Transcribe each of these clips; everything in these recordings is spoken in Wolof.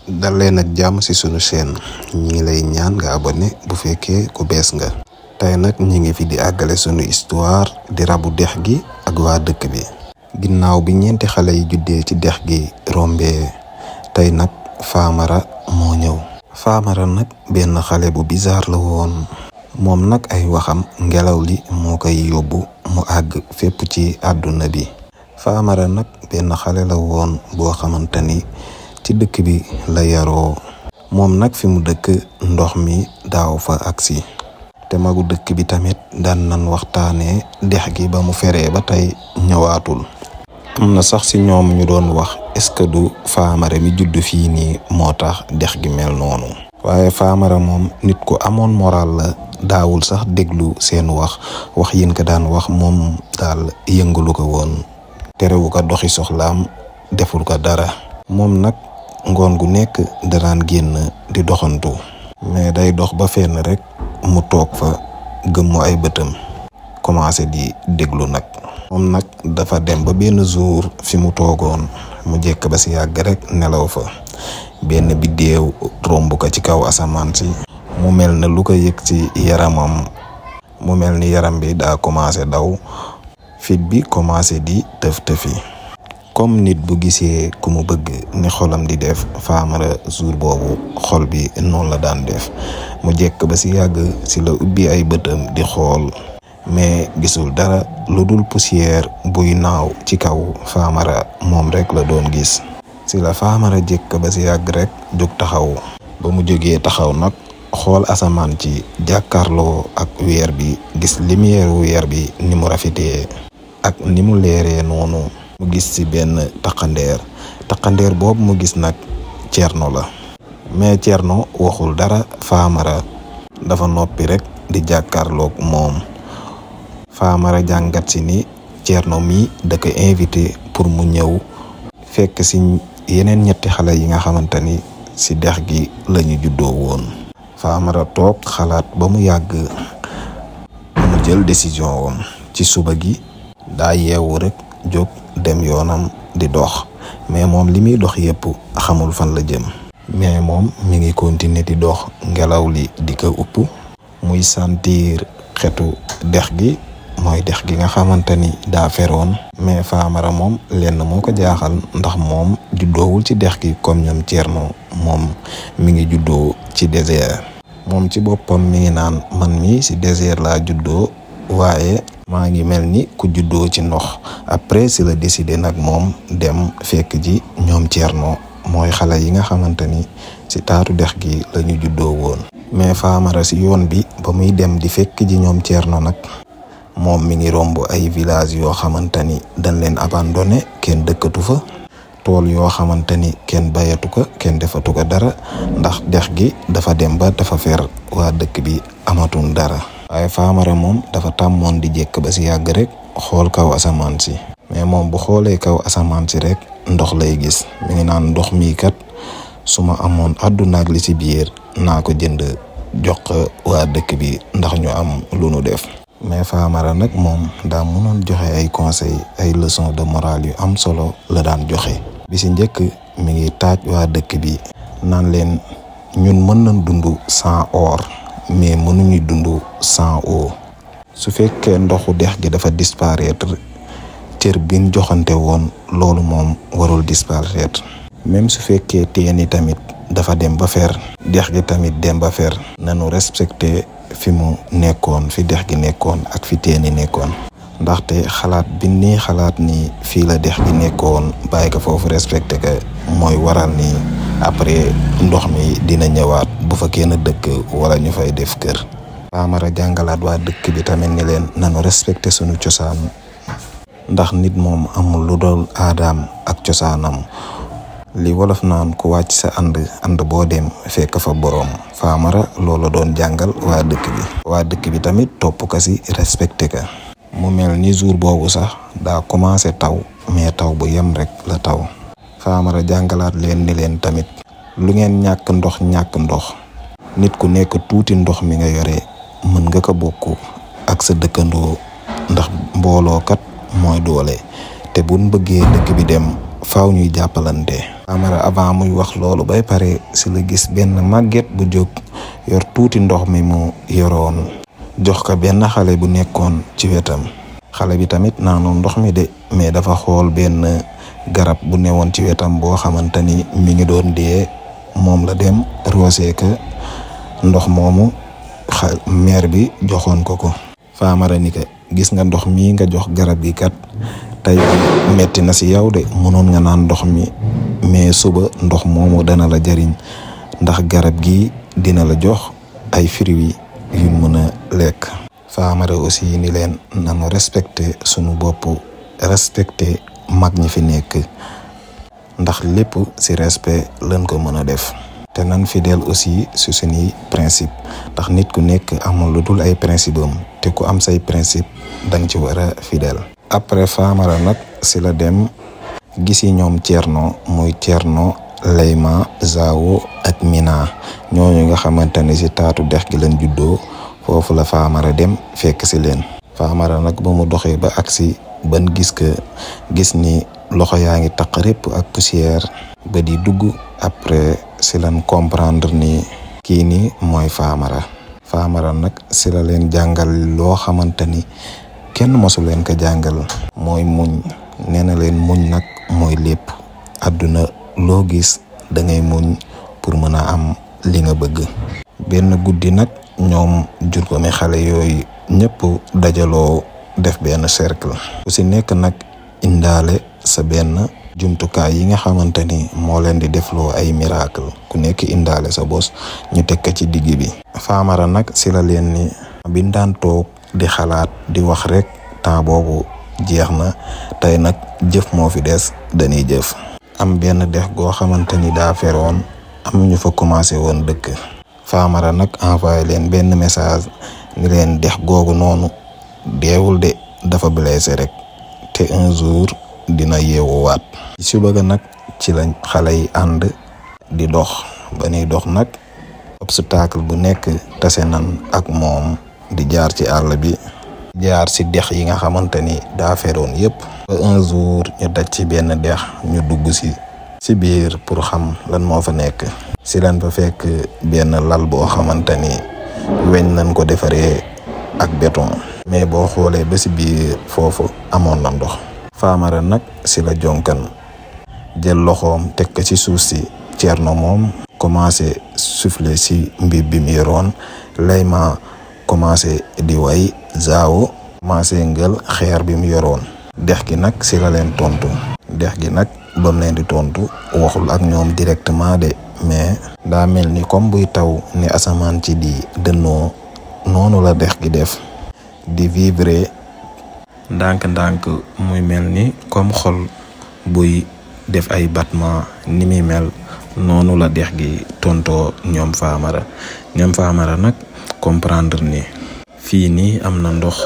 dal leen ak jàmm ci sunu chaîne ñi ngi lay ñaan nga abonné bu fekkee ku bees nga. tey nag ñi ngi fi di àggale sunu histoire di rabu dex gi ak waa dëkk bi. ginnaaw bi ñeenti xale yi juddee ci dex gi rombee tey nag Famara moo ñëw. Famara nag benn xale bu bizarre la woon. moom nag ay waxam ngelaw li moo koy yóbbu mu àgg fépp ci àdduna bi. Famara nag benn xale la woon boo xamante ni ci dëkk bi la yaroo. moom nag fi mu dëkk ndox mi daaw fa agsi te magu dëkk bi tamit daan nan waxtaanee dex gi ba mu feree ba tey ñëwaatul. am na sax ci ñoom ñu doon wax est-ce que du Famara mi judd fii nii moo tax dex gi mel noonu. waaye Famara moom nit ku amoon moral la, daawul sax déglu seen wax yin ko daan wax moom daal yëngalu ko woon. terewu ko doxi soxlaam, deful ko dara. moom nag ngoon gu nekk daraan génn di doxantu, mais day dox ba fenn rek mu toog fa gëmmu ay bëtam commencé di déglu nag. moom nag dafa dem ba benn jour fi mu toogoon mu jekk ba si yàgg rek nelaw fa. benn biddéew romb ko ci kaw asamaan si. mu mel ne lu ko yëg ci yaramam, mu mel ni yaram bi daa commencé daw, fit bi commencé di tëf-tëfi. comme nit bu gisee ku mu bëgg ni xolam di def, Famara jour boobu xol bi noonu la daan def. mu jekk ba si yàgg si la ubbi ay bëtam di xool, mais gisul dara lu dul poussière buy naaw ci kaw Famara, moom rek la doon gis. si la Famara jekk ba si yàgg rek jóg taxaw. ba mu jógee taxaw nag xool asamaan ci jàkkaarloo ak weer bi, gis lumière weer bi ni mu rafetee ak ni mu leeree noonu. mu gis ci benn taqandeer boobu mu gis nag Cerno la. mais Cerno waxul dara. Famara dafa noppi rek di jàkkaarloog moom. Famara jàngat si ni Cerno mi da ko invité pour mu ñëw fekk ci yeneen ñetti xale yi nga xamante ni ci dex gi lañu juddoo woon. Famara toog xalaat ba mu yàgg mu jël décision wam. ci suba gi daa yeewu rek jóg dem yoonam di dox, mais moom li muy dox yépp xamul fan la jëm. mais moom mi ngi continuer di dox, ngelaw li di ko upp, muy sentir xetu dex gi, mooy dex gi nga xamante ni daa feroon. mais Famara moom lenn moo ko jaaxal, ndax moom juddoowul ci dex gi comme ñoom Cerno, moom mi ngi juddoo ci désert. moom ci boppam mi ngi naan man mi ci désert laa juddoo, waaye maa ngi mel ni ku juddoo ci ndox. après si la décidé nag moom dem fekk ji ñoom Cerno, mooy xale yi nga xamante ni ci taatu dex gi lañu juddoo woon. mais Famara ci yoon bi ba muy dem di fekk ji ñoom Cerno nag, moom mi ngi romb ay village yoo xamante ni dañ leen abandonné, kenn dëkkatu fa. tool yoo xamante ni kenn bayatu ko, kenn defatu ko dara, ndax dex gi dafa dem ba dafa fer, waa dëkk bi amatuñ dara. waaye Famara moom dafa tàmmoon di jekk ba si yàgg rek xool kaw asamaan si. mais moom bu xoolee kaw asamaan si rek ndox lay gis. mi ngi naan ndox mii kat su ma amoon àdduna ak li ci biir naa ko jënd jox ko waa dëkk bi ndax ñu am lu nu def. mais Famara nag moom daa mënoon joxe ay conseil, ay leçon de morale yu am solo la daan joxe. bi si njëkk mi ngi taaj waa dëkk bi naan leen ñun mën nañ dund sans or, mais mënuñu dund sans eau. su fekkee ndoxu dex gi dafa disparaître, cër biñ joxante woon loolu moom warul disparaître. même su fekkee teen yi tamit dafa dem ba fer, dex gi tamit dem ba fer, nanu respecté fi mu nekkoon, fi dex gi nekkoon ak fi teen yi nekkoon. ndaxte xalaat bi nii xalaat ni fii la dex gi nekkoon, bàyyi ko foofu respecté ko, mooy waral ni après ndox mi dina ñëwaat bu fa kenn dëkk wala ñu fay def kër. Famara jàngalaat waa dëkk bi tamit ni leen nanu respecté sunu cosaan, ndax nit moom amul lu dul aadaam ak cosaanam. li wolof naan ku wàcc sa ànd boo dem fekk fa boroom. Famara loolu doon jàngal waa dëkk bi. waa dëkk bi tamit topp ko ci respecté ka. mu mel ni jour boobu sax daa commencé taw, mais taw bu yem rek la taw. Famara jàngalaat leen ni leen tamit lu ngeen ñàkk ndox nit ku nekk tuuti ndox mi nga yore mën nga ko bokk ak sa dëkkandoo, ndax mbooloo kat mooy doole. te buñ bëggee dëkk bi dem faaw ñuy jàppalante. Famara avant muy wax loolu bay pare si la gis benn màgget bu jóg yor tuuti ndox mi mu yoroon jox ko benn xale bu nekkoon ci wetam. xale bi tamit naanoon ndox mi de, mais dafa xool benn garab bu newoon ci wetam boo xamante ni mi ngi doon dee, moom la dem roosee ko ndox moomu mère bi joxoon ko. Famara ni ko gis nga ndox mii nga jox garab gi kat tey metti na si yow de, mënoon nga naan ndox mi, mais suba ndox moomu dana la jariñ ndax garab gi dina la jox ay fruits yu mën a lekk. Famara aussi ni leen nanu respecté sunu bopp, respecté mag ñi fi nekk, ndax lépp ci respect lañ ko mën a def. te nan fidèle aussi su suñuy principe, ndax nit ku nekk amul lu dul ay principe am, te ku am say principe danga ci war a fidèle. après Famara nag si la dem gisi ñoom Thierno, muy Thierno, Leyma, Zawo ak Mina, ñooñu nga xamante ni si taatu dex gi lañ juddoo. foofu la Famara dem fekk si leen. Famara nag ba mu doxee ba agsi ban gis ni loxo yaa ngi taq répp ak poussière ba di dugg. après si lañ comprendre ni kii ni mooy Famara. Famara nag si la leen jàngal loo xamante ni kenn mosu leen ko jàngal, mooy muñ. nee na leen muñ nag mooy lépp. àdduna loo gis da ngay muñ pour mën a am li nga bëgg. benn guddi nag ñoom juróomi xale yooyu ñëpp dajaloo def benn cercle. ku si nekk nag indaale sa benn jumtukaay yi nga xamante ni moo leen di defloo ay miracle. ku nekk indaale sa bos ñu teg ko ci digg bi. Famara nag si la leen ni biñ daan toog di xalaat di wax rek, temps boobu jeex na, tey nag jëf moo fi des, dañuy jëf. am benn dex goo xamante ni daa feroon, am ñu fa commencé woon dëkk. Famara nag envoyé leen benn message ni leen dex googu noonu deewul de, dafa blessé rek, te un jour dina yeewuwaat. ci bëgg nag ci lañ xale yi ànd di dox. ba ñuy dox nag obstacle bu nekk tase nan ak moom, di jaar ci àll bi, jaar ci dex yi nga xamante ni daa feroon yépp. ba un jour ñu daj ci benn dex, ñu dugg ci biir pour xam lan moo fa nekk. si lan fa fekk benn lal boo xamante ni weñ nañ ko defaree ak béton, mais boo xoolee ba ci biir foofu amoon na ndox. Famara nag si la jonkan jël loxoom teg ko ci suuf si. Thierno moom commencé souffler ci mbir bi mu yoroon. Leyma commencé di way. Zawo commencé ngël xeer bi mu yoroon. dex gi nag si la leen tontu. dex gi nag bam leen di tontu waxul ak ñoom directement de, mais daa mel ni comme buy taw ni asamaan ci di dënnoo, noonu la dex gi def di vibrer ndànk-ndànk, muy mel ni comme xol buy def ay battement ni muy mel. noonu la dex gi tontoo ñoom Famara nag comprendre ni fii nii am na ndox,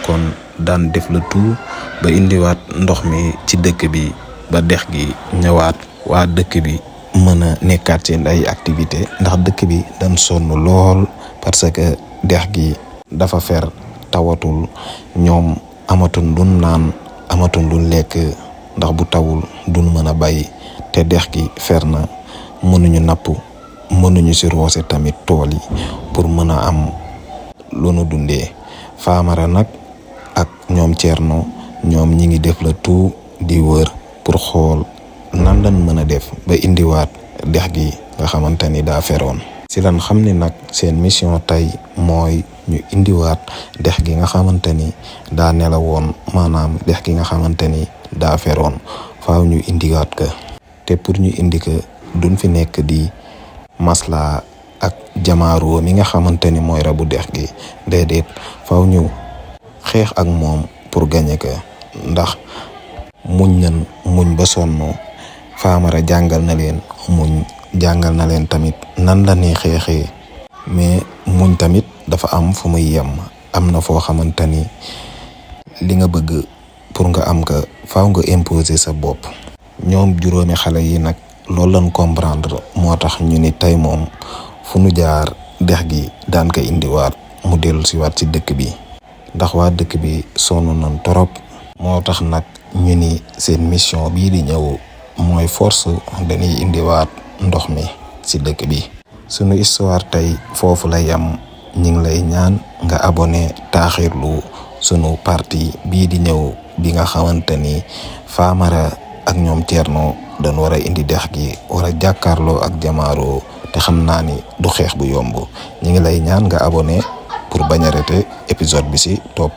kon daan def le tout ba indiwaat ndox mi ci dëkk bi, ba dex gi ñëwaat, waa dëkk bi mën a nekkaat seen ay activité. ndax dëkk bi dañ sonn lool parce que dex gi dafa fer, tawatul, ñoom amatuñ luñ naan, amatuñ luñ lekk, ndax bu tawul duñ mën a bay, te dex gi fer na, mënuñu napp, mënuñu si roose tamit tool yi pour mën a am lu nu dundee. Famara nag ak ñoom Thierno, ñoom ñi ngi def la tout di wër pour xool nan lañ mën a def ba indiwaat dex gi nga xamante ni daa feroon. si lan xam ni nag seen mission tey mooy ñu indiwaat dex gi nga xamante ni daa nelawoon, maanaam dex gi nga xamante ni daa feroon, faaw ñu indiwaat ko. te pour ñu indi ko duñ fi nekk di masla ak jamaaroo mi nga xamante ni mooy rabu dex gi, déedéet, faaw ñu xeex ak moom pour gagner ko. ndax muñ ba sonn. Famara jàngal na leen muñ, jàngal na leen tamit nan la ñuy xeexee, mais muñ tamit dafa am fu muy yem. am na foo xamante ni li nga bëgg pour nga am ko faaw nga imposer sa bopp. ñoom juróomi xale yi nag loolu lañ comprendre, moo tax ñu ni tey moom fu nu jaar dex gi daan ko indiwaat mu dellu si waat ci dëkk bi, ndax waa dëkk bi sonn nañ torop. moo tax nag ñu ni seen mission bii di ñëw mooy force dañuy indiwaat ndox mi ci dëkk bi. sunu histoire tey foofu la yam. ñi ngi lay ñaan nga abonné taaxirlu sunu parti bii di ñëw bi nga xamante ni Famara ak ñoom Thierno dañ war a indi dex gi war a jàkkaarloo ak Jamaaro te xam naa ni du xeex bu yomb. ñi ngi lay ñaan nga abonné pour bañ a rater épisode bi ci topp.